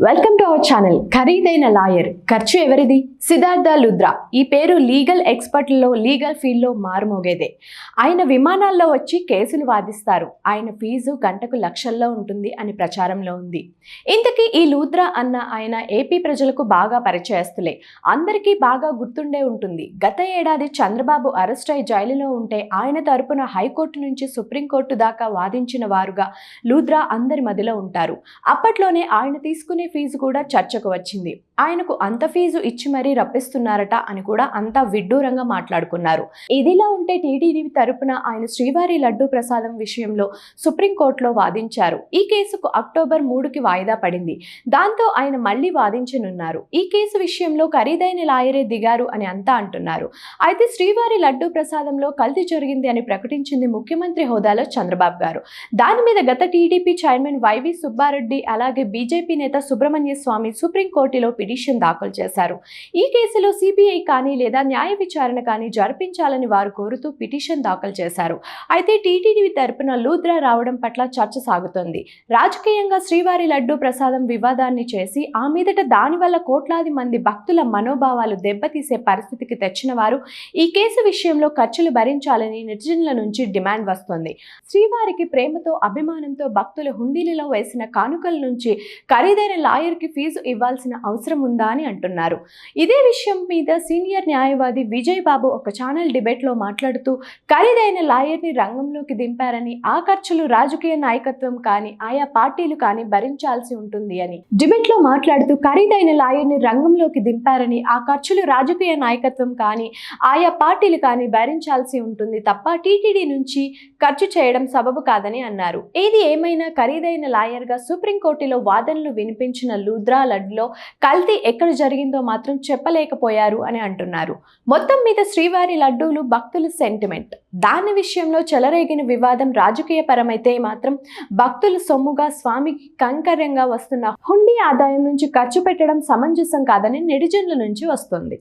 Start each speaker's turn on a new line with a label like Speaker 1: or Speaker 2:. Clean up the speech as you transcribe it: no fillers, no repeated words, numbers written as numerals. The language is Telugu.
Speaker 1: Welcome to our channel. ఖరీదైన లాయర్, ఖర్చు ఎవరిది? సిద్ధార్థ లుద్రా. ఈ పేరు లీగల్ ఎక్స్పర్ట్లలో, లీగల్ ఫీల్డ్లో మారుమోగేదే. ఆయన విమానాల్లో వచ్చి కేసులు వాదిస్తారు. ఆయన ఫీజు గంటకు లక్షల్లో ఉంటుంది అని ప్రచారంలో ఉంది. ఇంతకీ ఈ లుద్రా అన్న ఆయన ఏపీ ప్రజలకు బాగా పరిచయస్తులే, అందరికీ బాగా గుర్తుండే ఉంటుంది. గత ఏడాది చంద్రబాబు అరెస్ట్ అయి జైలులో ఉంటే ఆయన తరపున హైకోర్టు నుంచి సుప్రీంకోర్టు దాకా వాదించిన వారుగా లుద్రా అందరి మదిలో ఉంటారు. అప్పట్లోనే ఆయన తీసుకునే ఫీజు కూడా చర్చకు వచ్చింది. ఆయనకు అంత ఫీజు ఇచ్చి మరీ రప్పిస్తున్నారట అని కూడా అంతా విడ్డూరంగా మాట్లాడుకున్నారు. ఇదిలా ఉంటే టీటీడీ తరపున ఆయన శ్రీవారి లడ్డూ ప్రసాదం విషయంలో సుప్రీంకోర్టులో వాదించారు. ఈ కేసుకు అక్టోబర్ 3కి వాయిదా పడింది. దాంతో ఆయన మళ్లీ వాదించనున్నారు. ఈ కేసు విషయంలో ఖరీదైన లాయరే దిగారు అని అంతా అంటున్నారు. అయితే శ్రీవారి లడ్డూ ప్రసాదంలో కల్తీ జరిగింది అని ప్రకటించింది ముఖ్యమంత్రి హోదాలో చంద్రబాబు గారు. దాని మీద గత టీడీపీ చైర్మన్ వైవి సుబ్బారెడ్డి అలాగే బీజేపీ నేత సుబ్రహ్మణ్య స్వామి సుప్రీంకోర్టులో పిటిషన్ దాఖలు చేశారు. ఈ కేసులో సిబిఐ కానీ లేదా న్యాయ విచారణ కానీ జరిపించాలని వారు కోరుతూ పిటిషన్ దాఖలు చేశారు. అయితే టీటీడీ తరపున లుద్రా రావడం పట్ల చర్చ సాగుతోంది. రాజకీయంగా శ్రీవారి లడ్డూ ప్రసాదం వివాదాన్ని చేసి ఆ మీదట దానివల్ల కోట్లాది మంది భక్తుల మనోభావాలు దెబ్బతీసే పరిస్థితికి తెచ్చిన వారు ఈ కేసు విషయంలో ఖర్చులు భరించాలని నెటిజన్ల నుంచి డిమాండ్ వస్తోంది. శ్రీవారికి ప్రేమతో, అభిమానంతో భక్తుల హుండీలలో వేసిన కానుకల నుంచి ఖరీదైన లాయర్కి ఫీజు ఇవ్వాల్సిన అవసరం ఉందా అని అంటున్నారు. ఇదే విషయం మీద సీనియర్ న్యాయవాది విజయ్ బాబు ఒక ఛానల్ డిబేట్లో మాట్లాడుతూ ఖరీదైన లాయర్ని రంగంలోకి దింపారని, ఆ ఖర్చులు రాజకీయ నాయకత్వం కానీ ఆయా పార్టీలు కానీ భరించాల్సి ఉంటుంది అని డిబేట్లో మాట్లాడుతూ ఖరీదైన లాయర్ని రంగంలోకి దింపారని, ఆ ఖర్చులు రాజకీయ నాయకత్వం కానీ ఆయా పార్టీలు కానీ భరించాల్సి ఉంటుంది తప్ప టీటీడీ నుంచి ఖర్చు చేయడం సబబు కాదని అన్నారు. ఏది ఏమైనా ఖరీదైన లాయర్గా సుప్రీంకోర్టులో వాదనలు వినిపించిన లుద్రా లడ్డులో కల్తీ ఎక్కడ జరిగిందో మాత్రం చెప్పలేకపోయారు అని అంటున్నారు. మొత్తం మీద శ్రీవారి లడ్డూలు భక్తుల సెంటిమెంట్. దాని విషయంలో చెలరేగిన వివాదం రాజకీయ పరమైతే మాత్రం భక్తుల సొమ్ముగా స్వామికి కంకర్యంగా వస్తున్న హుండీ ఆదాయం నుంచి ఖర్చు పెట్టడం సమంజసం కాదని నెటిజన్ల నుంచి వస్తుంది.